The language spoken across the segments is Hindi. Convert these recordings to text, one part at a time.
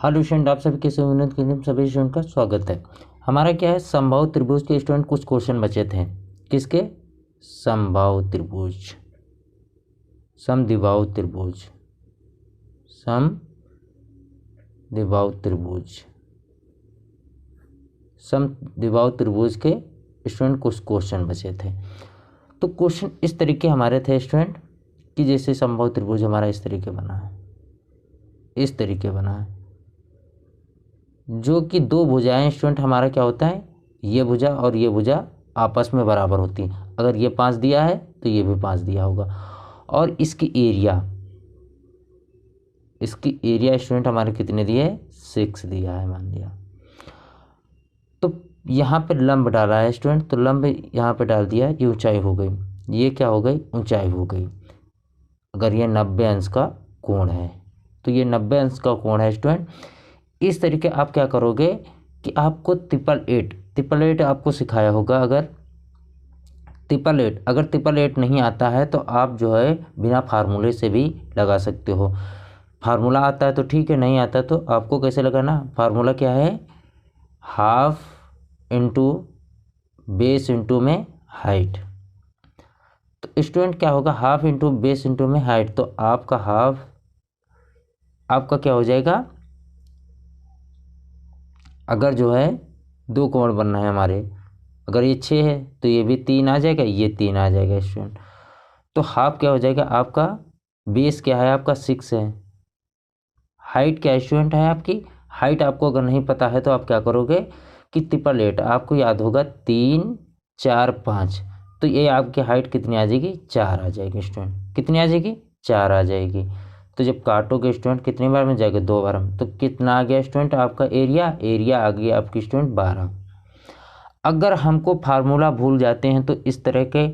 हेलो स्टूडेंट, आप सभी कैसे उन्नत के सभी स्टूडेंट का स्वागत है। हमारा क्या है, समबाहु त्रिभुज के स्टूडेंट कुछ क्वेश्चन बचे थे। किसके? समबाहु त्रिभुज, समद्विबाहु त्रिभुज, समद्विबाहु त्रिभुज, समद्विबाहु त्रिभुज के स्टूडेंट कुछ क्वेश्चन बचे थे। तो क्वेश्चन इस तरीके हमारे थे स्टूडेंट कि जैसे समबाहु त्रिभुज हमारा इस तरीके बना है, इस तरीके बना है, जो कि दो भुजाएं स्टूडेंट हमारा क्या होता है, ये भुजा और ये भुजा आपस में बराबर होती है। अगर ये 5 दिया है तो ये भी 5 दिया होगा। और इसकी एरिया स्टूडेंट हमारे कितने दिए है? 6 दिया है, मान लिया। तो यहाँ पे लंब डाला है स्टूडेंट, तो लंब यहाँ पे डाल दिया, ये ऊंचाई हो गई, ये क्या हो गई? ऊंचाई हो गई। अगर ये 90 अंश का कोण है तो ये 90 अंश का कोण है स्टूडेंट। इस तरीके आप क्या करोगे कि आपको ट्रिपल एट आपको सिखाया होगा। अगर ट्रिपल एट नहीं आता है तो आप जो है बिना फार्मूले से भी लगा सकते हो। फार्मूला आता है तो ठीक है, नहीं आता तो आपको कैसे लगाना? फार्मूला क्या है? हाफ इंटू बेस इंटू में हाइट। तो स्टूडेंट क्या होगा? हाफ इंटू बेस इंटू में हाइट, तो आपका हाफ आपका क्या हो जाएगा? अगर जो है दो कोण बनना है हमारे, अगर ये 6 है तो ये भी 3 आ जाएगा, ये 3 आ जाएगा स्टूडेंट। तो हाफ क्या हो जाएगा आपका? बेस क्या है आपका? 6 है। हाइट क्या स्टूडेंट है आपकी? हाइट आपको अगर नहीं पता है तो आप क्या करोगे कि ट्रिपल एट आपको याद होगा 3 4 5, तो ये आपकी हाइट कितनी आ जाएगी? 4 आ जाएगी स्टूडेंट। कितनी आ जाएगी? 4 आ जाएगी। तो जब काटोगे स्टूडेंट कितनी बार में जाएगा? 2 बार में। तो कितना आ गया स्टूडेंट आपका एरिया आ गया आपकी स्टूडेंट 12। अगर हमको फार्मूला भूल जाते हैं तो इस तरह के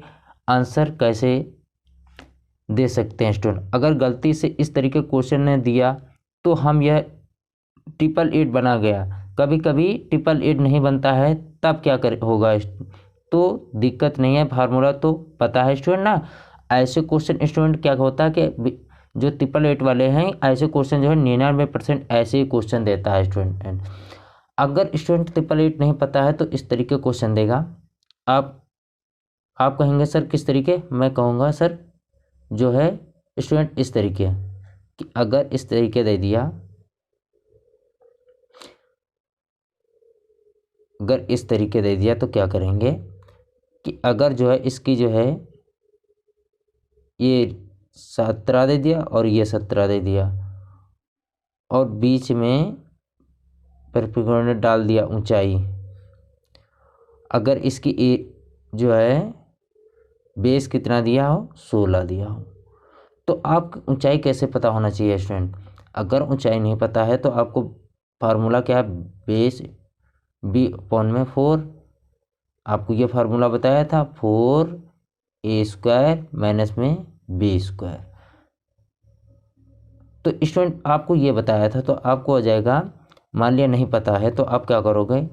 आंसर कैसे दे सकते हैं स्टूडेंट? अगर गलती से इस तरीके क्वेश्चन ने दिया तो हम यह ट्रिपल एट बना गया। कभी कभी ट्रिपल एट नहीं बनता है, तब क्या होगा? तो दिक्कत नहीं है, फार्मूला तो पता है स्टूडेंट ना। ऐसे क्वेश्चन स्टूडेंट क्या होता है कि जो ट्रिपल एट वाले हैं ऐसे क्वेश्चन जो है 99% ऐसे ही क्वेश्चन देता है स्टूडेंट। अगर स्टूडेंट ट्रिपल एट नहीं पता है तो इस तरीके क्वेश्चन देगा। आप कहेंगे सर किस तरीके? मैं कहूँगा सर जो है स्टूडेंट इस तरीके, कि अगर इस तरीके दे दिया, अगर इस तरीके दे दिया तो क्या करेंगे कि अगर जो है इसकी जो है ये 17 दे दिया और ये 17 दे दिया और बीच में परपेंडिकुलर डाल दिया ऊंचाई। अगर इसकी जो है बेस कितना दिया हो? 16 दिया हो, तो आप ऊंचाई कैसे पता होना चाहिए स्टूडेंट? अगर ऊंचाई नहीं पता है तो आपको फार्मूला क्या है? Base b/4। आपको ये फार्मूला बताया था, 4a² माइनस में b²। तो स्टूडेंट आपको ये बताया था तो आपको आ जाएगा। मान लिया नहीं पता है तो आप क्या करोगे?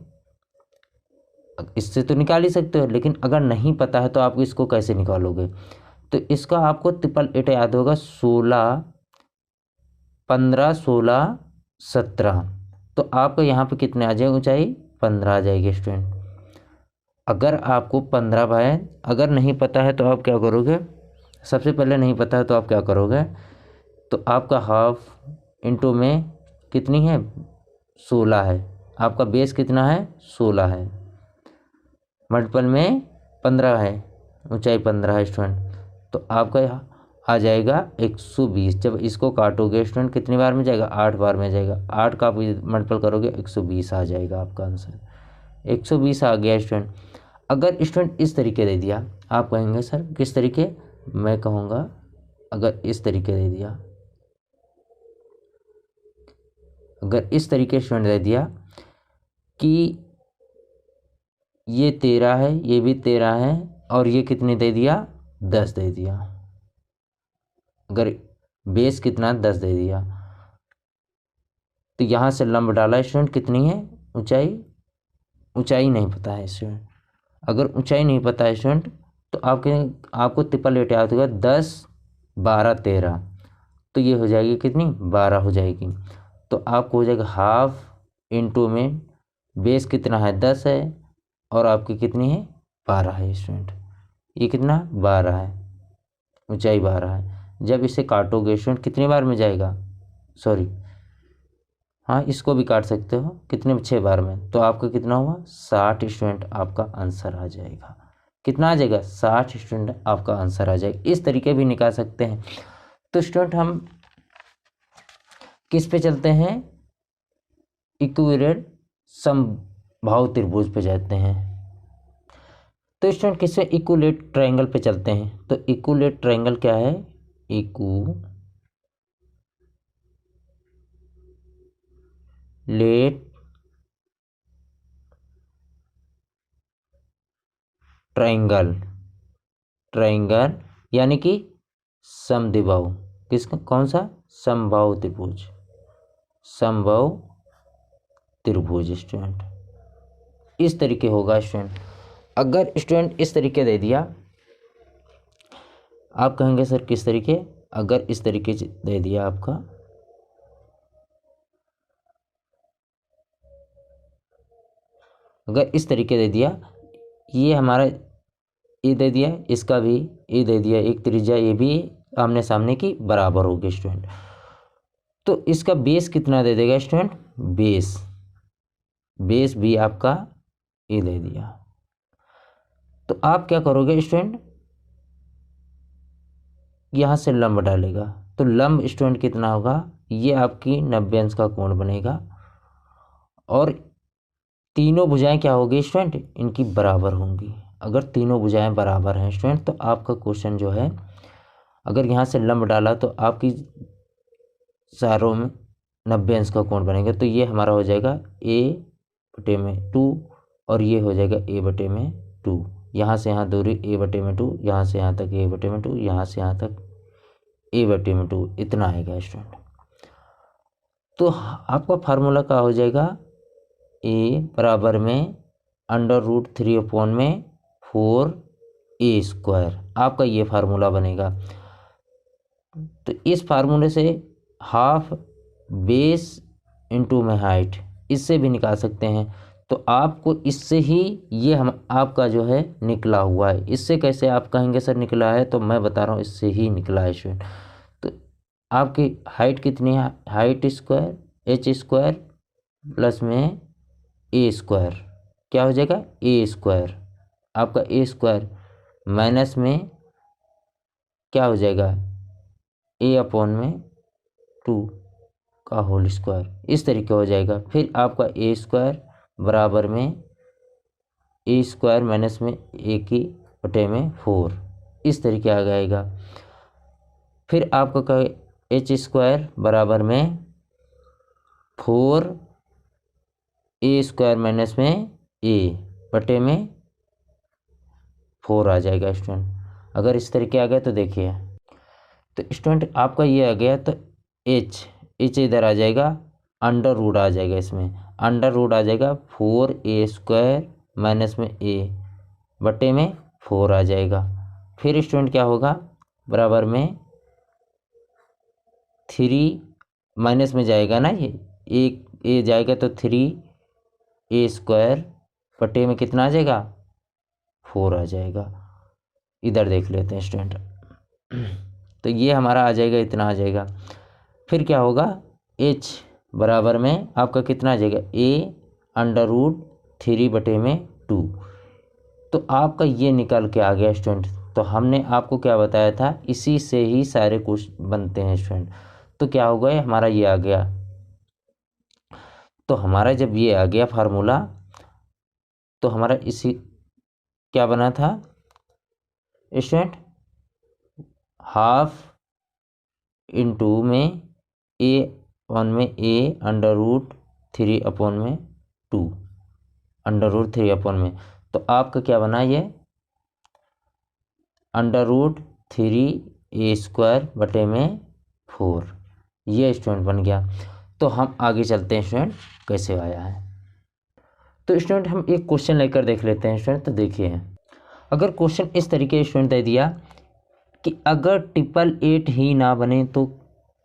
इससे तो निकाल ही सकते हो, लेकिन अगर नहीं पता है तो आप इसको कैसे निकालोगे? तो इसका आपको ट्रिपल एट याद होगा, 16 15 16 17। तो आपको यहाँ पे कितने आ जाएगी ऊंचाई? 15 आ जाएगी स्टूडेंट। अगर आपको 15 भाई अगर नहीं पता है तो आप क्या करोगे? सबसे पहले नहीं पता है तो आप क्या करोगे? तो आपका हाफ इंटू में कितनी है? 16 है। आपका बेस कितना है? 16 है। मल्टीपल में 15 है, ऊंचाई 15 है स्टूडेंट। तो आपका आ जाएगा 120। जब इसको काटोगे स्टूडेंट कितनी बार में जाएगा? 8 बार में जाएगा। 8 का आप मल्टीपल करोगे 120 आ जाएगा आपका आंसर। 120 आ गया स्टूडेंट। अगर स्टूडेंट इस तरीके दे दिया, आप कहेंगे सर किस तरीके? मैं कहूँगा अगर इस तरीके दे दिया, अगर इस तरीके स्टूडेंट दे दिया कि ये 13 है, ये भी 13 है और ये कितने दे दिया? 10 दे दिया। अगर बेस कितना? 10 दे दिया, तो यहाँ से लंब डाला स्टूडेंट, कितनी है ऊंचाई नहीं पता है स्टूडेंट। अगर ऊंचाई नहीं पता है स्टूडेंट तो आपको ट्रिपल एट याद होगा, 10 12 13, तो ये हो जाएगी कितनी? 12 हो जाएगी। तो आपको हो जाएगा हाफ इंटू में बेस कितना है 10 है और आपकी कितनी है 12 है स्टूडेंट। ये कितना 12 है, ऊंचाई 12 है। जब इसे काटोगे स्टूडेंट कितनी बार में जाएगा, सॉरी हाँ इसको भी काट सकते हो, कितने 6 बार में, तो आपका कितना हुआ 60 स्टूडेंट आपका आंसर आ जाएगा। कितना आ जाएगा 60 स्टूडेंट आपका आंसर आ जाएगा। इस तरीके भी निकाल सकते हैं। तो स्टूडेंट हम किस पे चलते हैं, इक्विलेटरल समबाहु त्रिभुज पे जाते हैं। तो स्टूडेंट किससे इक्विलेटरल ट्रायंगल पे चलते हैं। तो इक्विलेटरल ट्रायंगल क्या है, इक्विलेटरल ट्रायंगल यानी कि समद्विबाहु, किसका कौन सा समबाहु त्रिभुज, समबाहु त्रिभुज स्टूडेंट इस तरीके होगा स्टूडेंट। अगर स्टूडेंट इस तरीके दे दिया, आप कहेंगे सर किस तरीके, अगर इस तरीके से दे दिया आपका, अगर इस तरीके दे दिया, ये हमारा ए दे दिया, इसका भी ए दे दिया, एक त्रिज्या ये भी आमने सामने की बराबर होगी स्टूडेंट। तो इसका बेस कितना दे देगा स्टूडेंट, बेस भी आपका ए दे दिया। तो आप क्या करोगे स्टूडेंट, यहां से लंब डालेगा, तो लंब स्टूडेंट कितना होगा, ये आपकी 90 अंश का कोण बनेगा और तीनों भुजाएं क्या होगी स्टूडेंट, इनकी बराबर होंगी। अगर तीनों भुजाएं बराबर हैं स्टूडेंट, तो आपका क्वेश्चन जो है, अगर यहाँ से लंब डाला तो आपकी चारों में 90 अंश का कोण बनेगा। तो ये हमारा हो जाएगा a/2 और ये हो जाएगा a/2। यहाँ से यहाँ दूरी a/2, यहाँ से यहाँ तक a/2, यहाँ से यहाँ तक a/2, इतना आएगा स्टूडेंट। तो आपका फार्मूला क्या हो जाएगा, a बराबर में √3/4a², आपका ये फार्मूला बनेगा। तो इस फार्मूले से हाफ बेस इंटू में हाइट, इससे भी निकाल सकते हैं। तो आपको इससे ही ये हम आपका जो है निकला हुआ है। इससे कैसे आप कहेंगे सर निकला है, तो मैं बता रहा हूँ इससे ही निकला है स्टूडेंट। तो आपकी हाइट कितनी है, हाइट स्क्वायर h² प्लस में a², क्या हो जाएगा a², आपका a² माइनस में क्या हो जाएगा a/2 का होल स्क्वायर, इस तरीके हो जाएगा। फिर आपका a² बराबर में a² माइनस में a/4, इस तरीके आ जाएगा। फिर आपका क्या h² बराबर में 4a² माइनस में a/4 आ जाएगा स्टूडेंट। अगर इस तरीके आ गया तो देखिए, तो स्टूडेंट आपका ये आ गया, तो h इधर आ जाएगा, अंडर रूट आ जाएगा, इसमें अंडर रूट आ जाएगा 4a² माइनस में a/4 आ जाएगा। फिर स्टूडेंट क्या होगा, बराबर में 3 माइनस में जाएगा ना, ये एक ए जाएगा तो 3a² बटे में कितना आ जाएगा 4 आ जाएगा। इधर देख लेते हैं स्टूडेंट, तो ये हमारा आ जाएगा, इतना आ जाएगा। फिर क्या होगा, h बराबर में आपका कितना आ जाएगा a√3/2। तो आपका ये निकल के आ गया स्टूडेंट। तो हमने आपको क्या बताया था, इसी से ही सारे क्वेश्चन बनते हैं स्टूडेंट। तो क्या हो गया, हमारा ये आ गया। तो हमारा जब ये आ गया फार्मूला, तो हमारा इसी क्या बना था स्टूडेंट, हाफ इंटू में a/में a√3/2 √3/में। तो आपका क्या बना, ये √3a²/4, ये स्टूडेंट बन गया। तो हम आगे चलते हैं स्टूडेंट, कैसे आया है। तो स्टूडेंट हम एक क्वेश्चन लेकर देख लेते हैं स्टूडेंट। तो देखिए, अगर क्वेश्चन इस तरीके स्टूडेंट दे दिया कि अगर 888 ही ना बने तो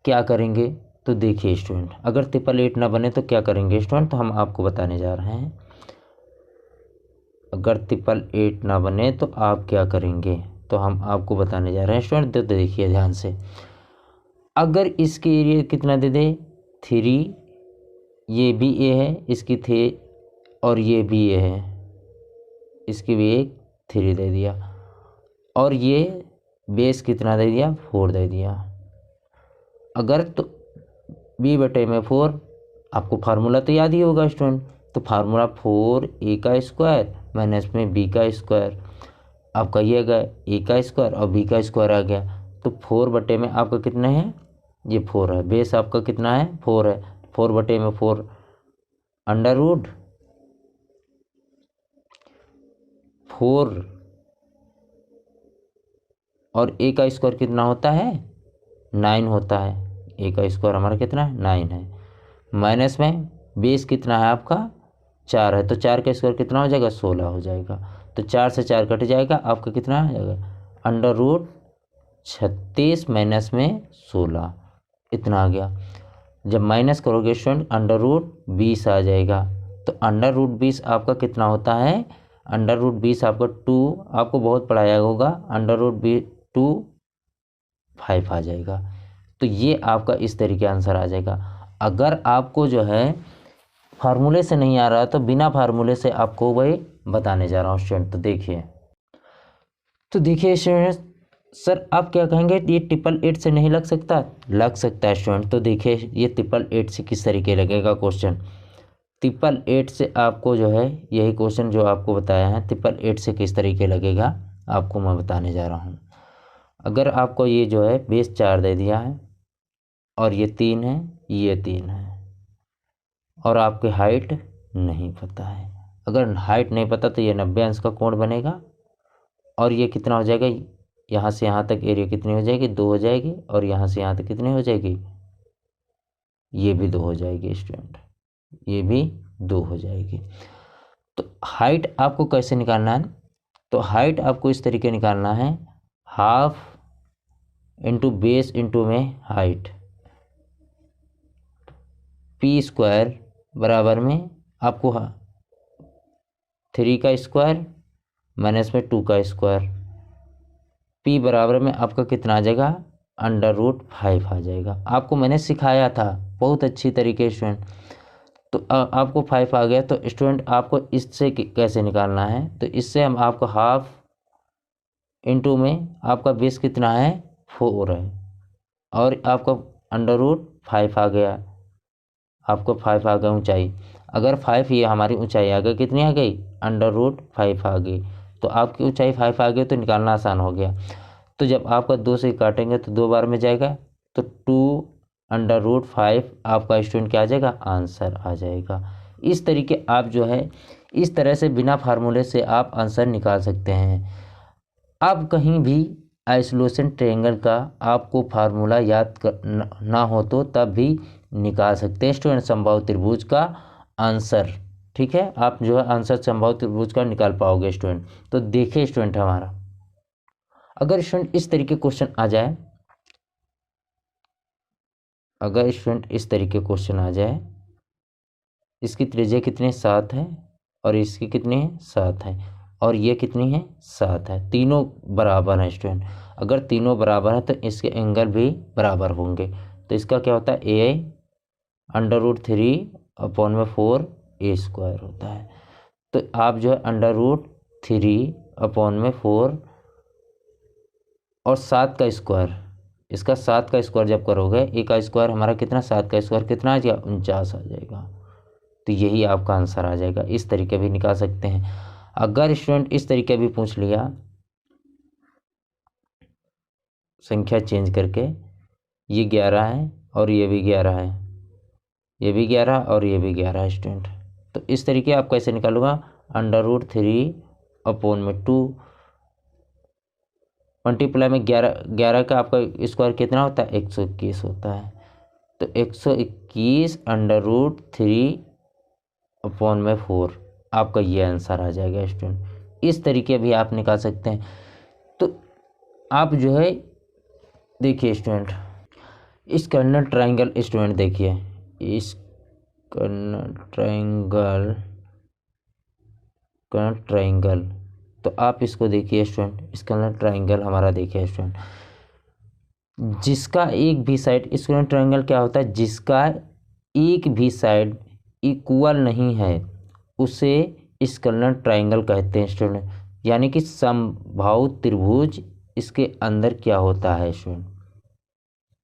क्या करेंगे। तो देखिए स्टूडेंट, अगर 888 ना बने तो क्या करेंगे स्टूडेंट, तो हम आपको बताने जा रहे हैं। अगर 888 ना बने तो आप क्या करेंगे, तो हम आपको बताने जा रहे हैं स्टूडेंट। तो देखिए ध्यान से, अगर इसके एरिया कितना दे दे 3, ये भी ए है इसकी थे, और ये भी ए है इसकी भी एक 3 दे दिया, और ये बेस कितना दे दिया 4 दे दिया। अगर तो b/4, आपको फार्मूला तो याद ही होगा स्टूडेंट, तो फार्मूला 4a² माइनस में b का स्क्वायर, आपका ये आ गया a का स्क्वायर और b का स्क्वायर आ गया। तो 4 में आपका कितना है, ये 4 है, बेस आपका कितना है 4 है, 4/4 अंडर रूट 4 और a का स्क्वायर कितना होता है 9 होता है, a का स्क्वायर हमारा कितना है 9 है, माइनस में बेस कितना है आपका 4 है, तो 4 का स्क्वायर कितना हो जाएगा 16 हो जाएगा। तो 4 से 4 कट जाएगा, आपका कितना आ जाएगा अंडर रूट 36 माइनस में 16, इतना आ गया। जब माइनस करोगे स्टूडेंट अंडर रूट 20 आ जाएगा। तो अंडर रूट 20 आपका कितना होता है, अंडर रूट 20 आपका 2, आपको बहुत पढ़ाया होगा, अंडर रूट 2 5 आ जाएगा। तो ये आपका इस तरीके आंसर आ जाएगा। अगर आपको जो है फार्मूले से नहीं आ रहा तो बिना फार्मूले से आपको वही बताने जा रहा हूँ स्टूडेंट। तो देखिए स्टूडेंट, सर आप क्या कहेंगे ये 888 से नहीं लग सकता, लग सकता है स्टूडेंट। तो देखिए ये 888 से किस तरीके लगेगा क्वेश्चन, 888 से आपको जो है यही क्वेश्चन जो आपको बताया है 888 से किस तरीके लगेगा आपको मैं बताने जा रहा हूँ। अगर आपको ये जो है बेस 4 दे दिया है और ये 3 है, ये 3 है, और आपकी हाइट नहीं पता है। अगर हाइट नहीं पता तो ये 90 अंश का कोण बनेगा, और ये कितना हो जाएगा, यहाँ से यहाँ तक एरिया कितनी हो जाएगी 2 हो जाएगी, और यहाँ से यहाँ तक कितनी हो जाएगी, ये भी 2 हो जाएगी स्टूडेंट, ये भी 2 हो जाएगी। तो हाइट आपको कैसे निकालना है, तो हाइट आपको इस तरीके निकालना है, हाफ इंटू बेस इंटू में हाइट, p² बराबर में आपको 3 का स्क्वायर माइनस में 2 का स्क्वायर, p बराबर में आपका कितना आ जाएगा अंडर रूट 5 आ जाएगा। आपको मैंने सिखाया था बहुत अच्छी तरीके स्टूडेंट। तो आपको 5 आ गया, तो स्टूडेंट आपको इससे कैसे निकालना है, तो इससे हम आपको हाफ इंटू में आपका बेस कितना है 4 है, और आपका अंडर रूट 5 आ गया, आपको 5 आ गया ऊंचाई। अगर 5 ये हमारी ऊंचाई आ गई, कितनी आ गई अंडर रूट 5 आ गई, तो आपकी ऊंचाई 5 आ गई, तो निकालना आसान हो गया। तो जब आपका 2 से काटेंगे तो 2 बार में जाएगा, तो 2 अंडर रूट 5 आपका स्टूडेंट क्या आ जाएगा आंसर आ जाएगा। इस तरीके आप जो है इस तरह से बिना फार्मूले से आप आंसर निकाल सकते हैं। आप कहीं भी आइसोलेशन ट्रायंगल का आपको फार्मूला याद ना हो तो तब भी निकाल सकते हैं स्टूडेंट समबाहु त्रिभुज का आंसर। ठीक है, आप जो है आंसर समबाहु त्रिभुज का निकाल पाओगे स्टूडेंट। तो देखिए स्टूडेंट, हमारा अगर स्टूडेंट इस तरीके क्वेश्चन आ जाए, अगर स्टूडेंट इस तरीके क्वेश्चन आ जाए, इसकी त्रिज्या कितनी 7 है और इसकी कितनी है 7 है, और ये कितनी है 7 है, तीनों बराबर हैं स्टूडेंट। अगर तीनों बराबर है तो इसके एंगल भी बराबर होंगे। तो इसका क्या होता है a अंडर रूट 3/4 a² होता है। तो आप जो है अंडर रूट 3/4 और 7 का स्क्वायर, इसका 7 का स्क्वायर जब करोगे, a का स्क्वायर हमारा कितना 7 का स्क्वायर कितना आ जाएगा 49 आ जाएगा। तो यही आपका आंसर आ जाएगा। इस तरीके भी निकाल सकते हैं। अगर स्टूडेंट इस तरीके भी पूछ लिया संख्या चेंज करके, ये 11 है और ये भी 11 है, ये भी 11 और ये भी 11 है स्टूडेंट, तो इस तरीके आप कैसे निकालूंगा अंडर रूट 3/2 मल्टीप्लाई में 11 का आपका स्क्वायर कितना होता है 121 होता है। तो 121 अंडर रूट 3/4 आपका ये आंसर आ जाएगा स्टूडेंट। इस तरीके भी आप निकाल सकते हैं। तो आप जो है देखिए स्टूडेंट, इस कर्नल ट्राइंगल स्टूडेंट देखिए, इस कर्नल ट्राइंगल तो आप इसको देखिए स्टूडेंट, इस कर्नल ट्राइंगल हमारा देखिए स्टूडेंट, जिसका एक भी साइड, इस कर्नल ट्राइंगल क्या होता है, जिसका एक भी साइड इक्वल नहीं है उसे इस कर्नल ट्राइंगल कहते हैं स्टूडेंट। यानी कि समबाहु त्रिभुज इसके अंदर क्या होता है स्टूडेंट,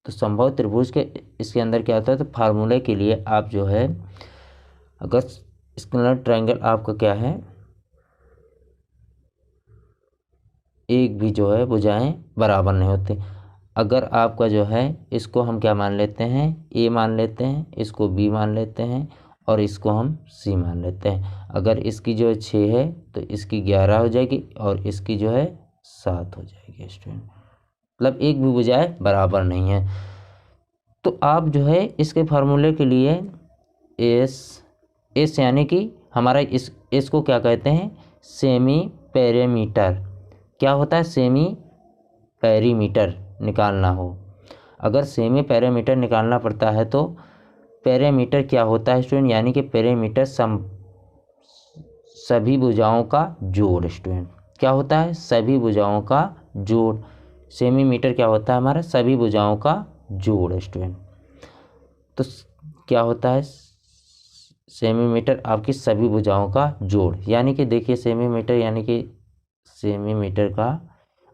तो समबाहु त्रिभुज के इसके अंदर क्या होता है, तो फार्मूले के लिए आप जो है, अगर स्केलर ट्रायंगल आपका क्या है, एक भी जो है भुजाएं बराबर नहीं होती। अगर आपका जो है, इसको हम क्या मान लेते हैं, ए मान लेते हैं, इसको बी मान लेते हैं और इसको हम सी मान लेते हैं। अगर इसकी जो है 6 है तो इसकी 11 हो जाएगी और इसकी जो है 7 हो जाएगी स्टूडेंट, मतलब एक भी भुजाएं बराबर नहीं है। तो आप जो है इसके फार्मूले के लिए एस यानी कि हमारा इसको क्या कहते हैं, सेमी पेरीमीटर। क्या होता है, सेमी पेरीमीटर निकालना हो, अगर सेमी पेरीमीटर निकालना पड़ता है तो पेरीमीटर क्या होता है स्टूडेंट, यानी कि पेरीमीटर सभी भुजाओं का जोड़ स्टूडेंट। क्या होता है, सभी भुजाओं का जोड़। सेमी मीटर क्या होता है, हमारा सभी भुजाओं का जोड़ स्टूडेंट। तो क्या होता है, सेमीमीटर आपकी सभी भुजाओं का जोड़। यानी कि देखिए सेमीमीटर यानी कि सेमीमीटर का,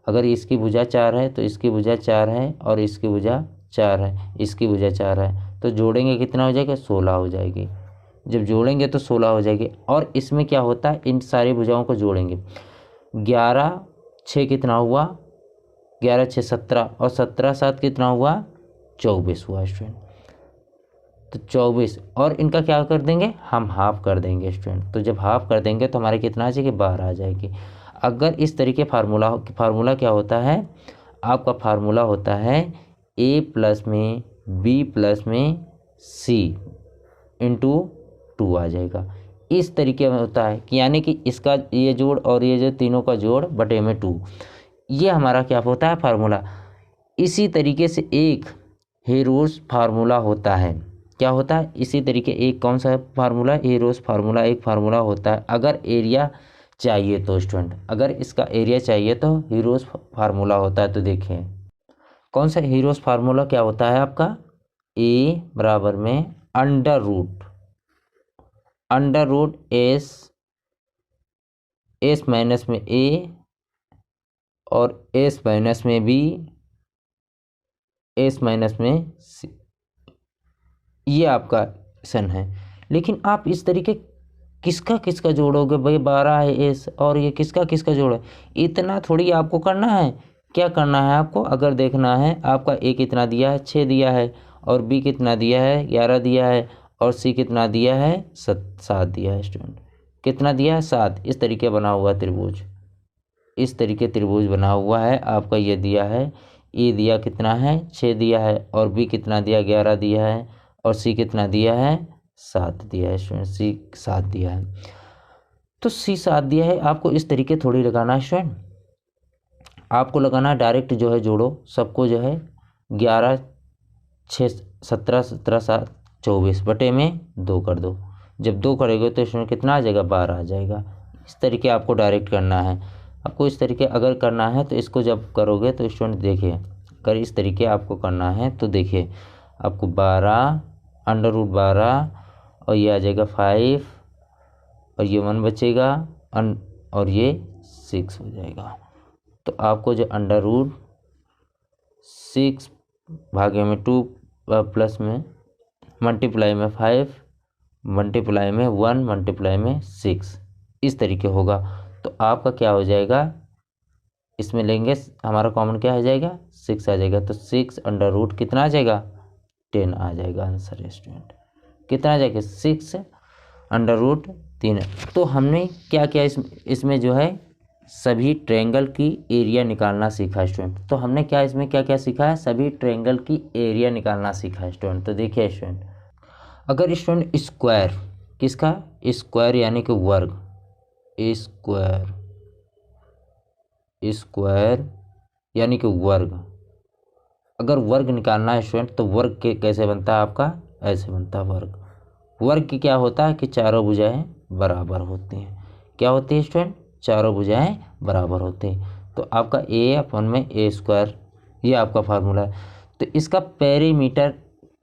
अगर इसकी भुजा 4 है तो इसकी भुजा 4 है और इसकी भुजा 4 है, इसकी भुजा 4 है, तो जोड़ेंगे कितना हो जाएगा, 16 हो जाएगी। जब जोड़ेंगे तो 16 हो जाएगी। और इसमें क्या होता है, इन सारी भुजाओं को जोड़ेंगे, 11 6 कितना हुआ, 11 6 17 और 17 7 कितना हुआ, 24 हुआ स्टूडेंट। तो 24 और इनका क्या कर देंगे, हम हाफ कर देंगे स्टूडेंट। तो जब हाफ कर देंगे तो हमारे कितना आ जाएगी, 12 आ जाएगी। अगर इस तरीके फार्मूला क्या होता है, आपका फार्मूला होता है ए प्लस में बी प्लस में सी इंटू 2 आ जाएगा। इस तरीके में होता है कि यानी कि इसका ये जोड़ और ये जो तीनों का जोड़ बटे में 2, ये हमारा क्या होता है फार्मूला। इसी तरीके से एक हेरोस फार्मूला होता है, क्या होता है, इसी तरीके एक कौन सा फार्मूला, हेरोस फार्मूला एक फार्मूला होता है। अगर एरिया चाहिए तो स्टूडेंट, अगर इसका एरिया चाहिए तो हेरोस फार्मूला होता है। तो देखिए कौन सा हेरोस फार्मूला क्या होता है आपका, ए बराबर में अंडर रूट एस माइनस में ए और एस माइनस में बी, एस माइनस में सी, ये आपका सन है। लेकिन आप इस तरीके किसका जोड़ोगे भाई, 12 है एस और ये किसका जोड़ है, इतना थोड़ी आपको करना है। क्या करना है आपको, अगर देखना है आपका ए कितना दिया है, 6 दिया है, और बी कितना दिया है, 11 दिया है, और सी कितना दिया है, 7 दिया है स्टूडेंट। कितना दिया है, 7। इस तरीके बना हुआ त्रिभुज, इस तरीके त्रिभुज बना हुआ है आपका, ये दिया है, ए दिया कितना है, 6 दिया है, और बी कितना दिया, 11 दिया है, और सी कितना दिया है, 7 दिया है स्टूडेंट, सी 7 दिया है। तो सी 7 दिया है, आपको इस तरीके थोड़ी लगाना है स्टूडेंट, आपको लगाना डायरेक्ट जो है जोड़ो सबको, जो है 11 6 17 17 7 24 बटे में 2 कर दो। जब 2 करोगे तो स्टूडेंट कितना आ जाएगा, 12 आ जाएगा। इस तरीके आपको डायरेक्ट करना है। आपको इस तरीके अगर करना है तो इसको जब करोगे तो स्टूडेंट देखिए, अगर इस तरीके आपको करना है तो देखिए आपको 12 अंडर रूट 12 और ये आ जाएगा 5 और ये 1 बचेगा और ये 6 हो जाएगा। तो आपको जो अंडर रूट 6 भागे में 2 प्लस में मल्टीप्लाई में 5 मल्टीप्लाई में 1 मल्टीप्लाई में 6 इस तरीके होगा। तो आपका क्या हो जाएगा, इसमें लेंगे हमारा कॉमन क्या आ जाएगा, 6 आ जाएगा। तो 6 अंडर रूट कितना आ जाएगा, 10 आ जाएगा आंसर स्टूडेंट। कितना आ जाएगा, 6 अंडर रूट 3। तो हमने क्या किया इसमें जो है सभी ट्रायंगल की एरिया निकालना सीखा स्टूडेंट। तो हमने क्या इसमें क्या क्या सीखा है, सभी ट्रायंगल की एरिया निकालना सीखा है स्टूडेंट। तो देखिए स्टूडेंट, अगर स्टूडेंट स्क्वायर, किसका स्क्वायर यानी कि वर्ग, स्क्वायर यानी कि वर्ग, अगर वर्ग निकालना है स्टूडेंट तो वर्ग के कैसे बनता है आपका, ऐसे बनता है वर्ग। वर्ग की क्या होता है कि चारों भुजाएं बराबर होती हैं। क्या होती है स्टूडेंट, चारों भुजाएं बराबर होती हैं। तो आपका a अपन में a स्क्वायर, ये आपका फार्मूला है। तो इसका पेरीमीटर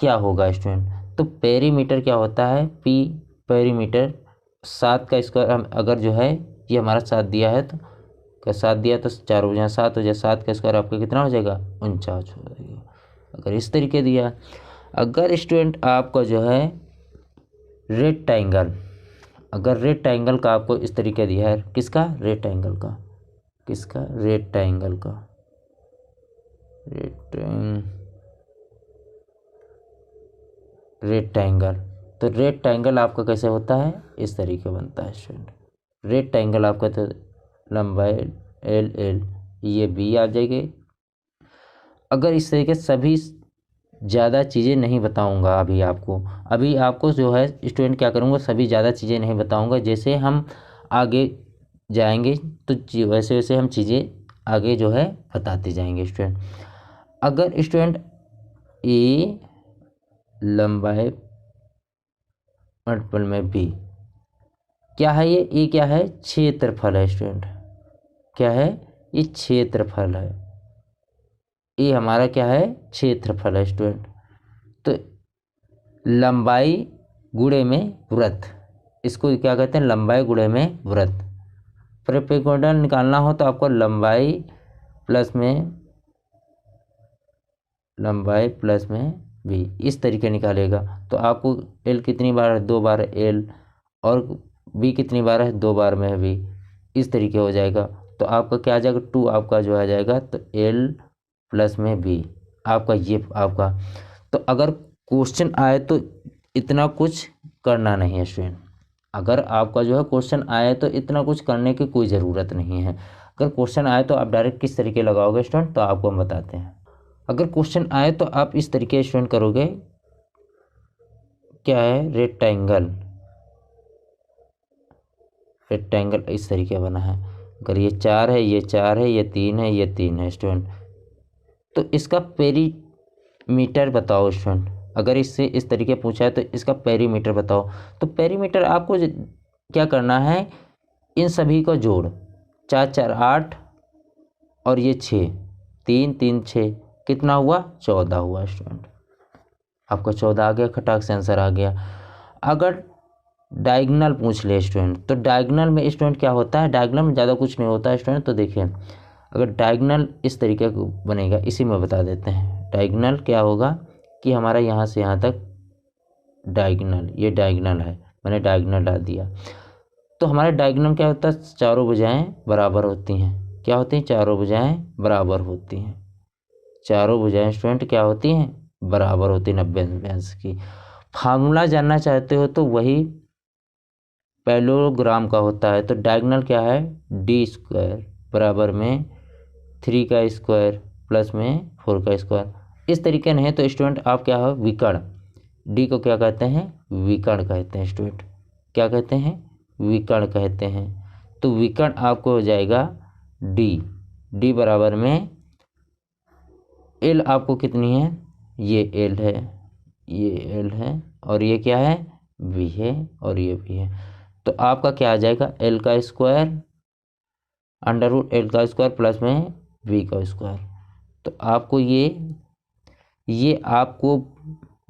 क्या होगा स्टूडेंट, तो पेरीमीटर क्या होता है, p पेरीमीटर 7 का स्क्वायर। हम अगर जो है ये हमारा 7 दिया है, तो का 7 दिया तो चारों भुजाएं 7 हो जाए, 7 का स्क्वायर आपका कितना हो जाएगा, 49 हो जाएगा। अगर इस तरीके दिया, अगर स्टूडेंट आपका जो है रेक्टेंगल, अगर रेक्टेंगल का आपको इस तरीके दिया है, किसका, रेक्टेंगल का, किसका, रेक्टेंगल का, रेक्टेंगल। तो रेक्टेंगल आपका कैसे होता है, इस तरीके बनता है स्टूडेंट। रेक्टेंगल आपका तो लंबाई एल एल, ये बी आ जाएगी। अगर इस तरीके सभी ज़्यादा चीज़ें नहीं बताऊंगा अभी आपको जो है स्टूडेंट क्या करूँगा, सभी ज़्यादा चीज़ें नहीं बताऊंगा। जैसे हम आगे जाएंगे तो वैसे वैसे हम चीज़ें आगे जो है बताते जाएंगे स्टूडेंट। अगर स्टूडेंट ए लंबाई मल्टीपल में बी, क्या है ये, ए क्या है, क्षेत्रफल है स्टूडेंट। क्या है, ये क्षेत्रफल है। ये हमारा क्या है, क्षेत्रफल है स्टूडेंट। तो लंबाई गुणे में वृत्त, इसको क्या कहते हैं, लंबाई गुणे में वृत्त। परपेंडिकुलर निकालना हो तो आपको लंबाई प्लस में बी, इस तरीके निकालेगा। तो आपको एल कितनी बार है, 2 बार एल, और बी कितनी बार है, 2 बार में है बी, इस तरीके हो जाएगा। तो आपका क्या आ जाएगा, 2 आपका जो आ जाएगा, तो एल प्लस में बी आपका, ये आपका। तो अगर क्वेश्चन आए तो इतना कुछ करना नहीं है स्टूडेंट। अगर आपका जो है क्वेश्चन आए तो इतना कुछ करने की कोई ज़रूरत नहीं है। अगर क्वेश्चन आए तो आप डायरेक्ट किस तरीके लगाओगे स्टूडेंट, तो आपको हम बताते हैं। अगर क्वेश्चन आए तो आप इस तरीके स्टूडेंट करोगे, क्या है, रेक्टेंगल, रेक्टेंगल इस तरीके बना है। अगर ये 4 है, ये 4 है, ये 3 है, ये 3 है स्टूडेंट, तो इसका पेरीमीटर बताओ स्टूडेंट। अगर इससे इस तरीके पूछा है तो इसका पेरीमीटर बताओ। तो पेरीमीटर आपको क्या करना है, इन सभी को जोड़, 4 4 8 और ये 6, 3 3 6, कितना हुआ, 14 हुआ स्टूडेंट। आपका 14 आ गया, खटाक से आंसर आ गया। अगर डायगोनल पूछ ले स्टूडेंट, तो डायगोनल में स्टूडेंट क्या होता है, डायगोनल में ज़्यादा कुछ नहीं होता है स्टूडेंट। तो देखिए, अगर डायगोनल इस तरीके का बनेगा, इसी में बता देते हैं। डायगोनल क्या होगा कि हमारा यहाँ से यहाँ तक डायगोनल, ये डायगोनल है, मैंने डायगोनल डाल दिया। तो हमारे डायगोनल क्या होता है, चारों भुजाएं बराबर होती हैं। क्या होती हैं, चारों भुजाएं बराबर होती हैं। चारों भुजाएं स्टूडेंट क्या होती हैं, बराबर होती हैं 90 अंश की। फार्मूला जानना चाहते हो तो वही पैरेललोग्राम का होता है। तो डायगोनल क्या है, डी स्क्वायर बराबर में 3 का स्क्वायर प्लस में 4 का स्क्वायर। इस तरीके नहीं है तो स्टूडेंट आप क्या हो, विकर्ण, डी को क्या कहते हैं, विकर्ण कहते हैं स्टूडेंट। क्या कहते हैं, विकर्ण कहते हैं। तो विकर्ण आपको हो जाएगा डी, डी बराबर में एल आपको कितनी है, ये एल है, ये एल है, और ये क्या है, बी है, और ये भी है। तो आपका क्या आ जाएगा, एल का स्क्वायर अंडर रूट एल का स्क्वायर प्लस में बी का स्क्वायर। तो आपको ये आपको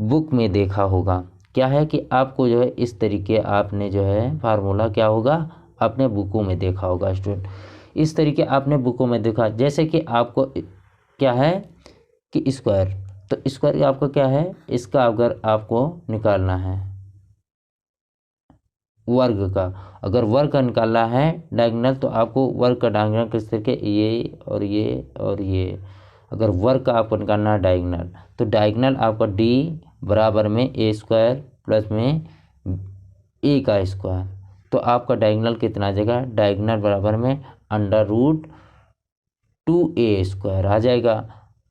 बुक में देखा होगा। क्या है कि आपको जो है इस तरीके आपने जो है फार्मूला क्या होगा, आपने बुकों में देखा होगा स्टूडेंट। इस तरीके आपने बुकों में देखा, जैसे कि आपको क्या है कि स्क्वायर, तो स्क्वायर आपको क्या है, इसका अगर आपको निकालना है वर्ग का, अगर वर्ग का निकालना है डायगोनल, तो आपको वर्ग का डायगोनल किस तरीके, ये और ये और ये। अगर वर्ग का आपको निकालना है डायगोनल, तो डायगोनल आपका डी बराबर में ए स्क्वायर प्लस में ए का स्क्वायर। तो आपका डायगोनल कितना आ जाएगा, डायगोनल बराबर में अंडर रूट 2a स्क्वायर आ जाएगा।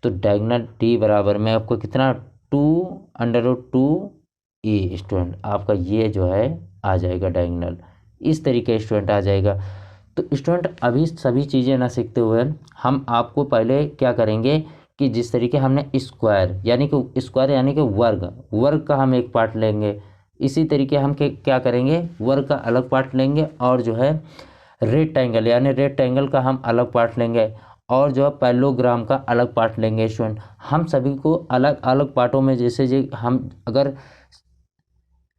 तो डायगोनल डी बराबर में आपको कितना, 2 अंडर रूट 2a स्टूडेंट, आपका ये जो है आ जाएगा डायगोनल। इस तरीके स्टूडेंट आ जाएगा। तो स्टूडेंट अभी सभी चीज़ें ना सीखते हुए हम आपको पहले क्या करेंगे कि जिस तरीके हमने स्क्वायर यानी कि वर्ग का हम एक पार्ट लेंगे, इसी तरीके हम क्या करेंगे, वर्ग का अलग पार्ट लेंगे, और जो है रेक्टेंगल यानी रेक्टेंगल का हम अलग पार्ट लेंगे, और जो है पैरेललोग्राम का अलग पार्ट लेंगे। स्टूडेंट हम सभी को अलग अलग पार्टों में, जैसे जी हम अगर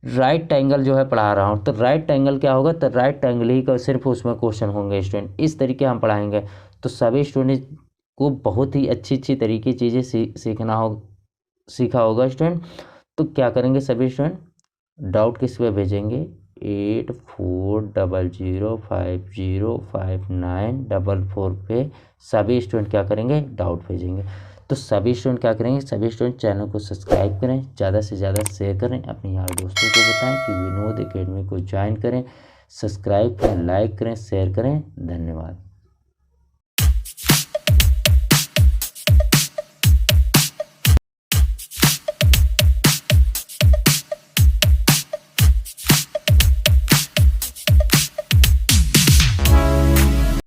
राइट एंगल जो है पढ़ा रहा हूँ तो राइट एंगल क्या होगा, तो राइट एंगल ही का सिर्फ उसमें क्वेश्चन होंगे स्टूडेंट। इस तरीके हम पढ़ाएंगे तो सभी स्टूडेंट को बहुत ही अच्छी तरीके चीज़ें सीखा होगा स्टूडेंट। तो क्या करेंगे सभी स्टूडेंट, डाउट किस पे भेजेंगे, 8400505944 पे सभी स्टूडेंट क्या करेंगे, डाउट भेजेंगे। तो सभी स्टूडेंट क्या करेंगे, सभी स्टूडेंट चैनल को सब्सक्राइब करें, ज़्यादा से ज़्यादा शेयर करें, अपने यार दोस्तों को बताएं कि विनोद एकेडमी को ज्वाइन करें, सब्सक्राइब करें, लाइक करें, शेयर करें। धन्यवाद।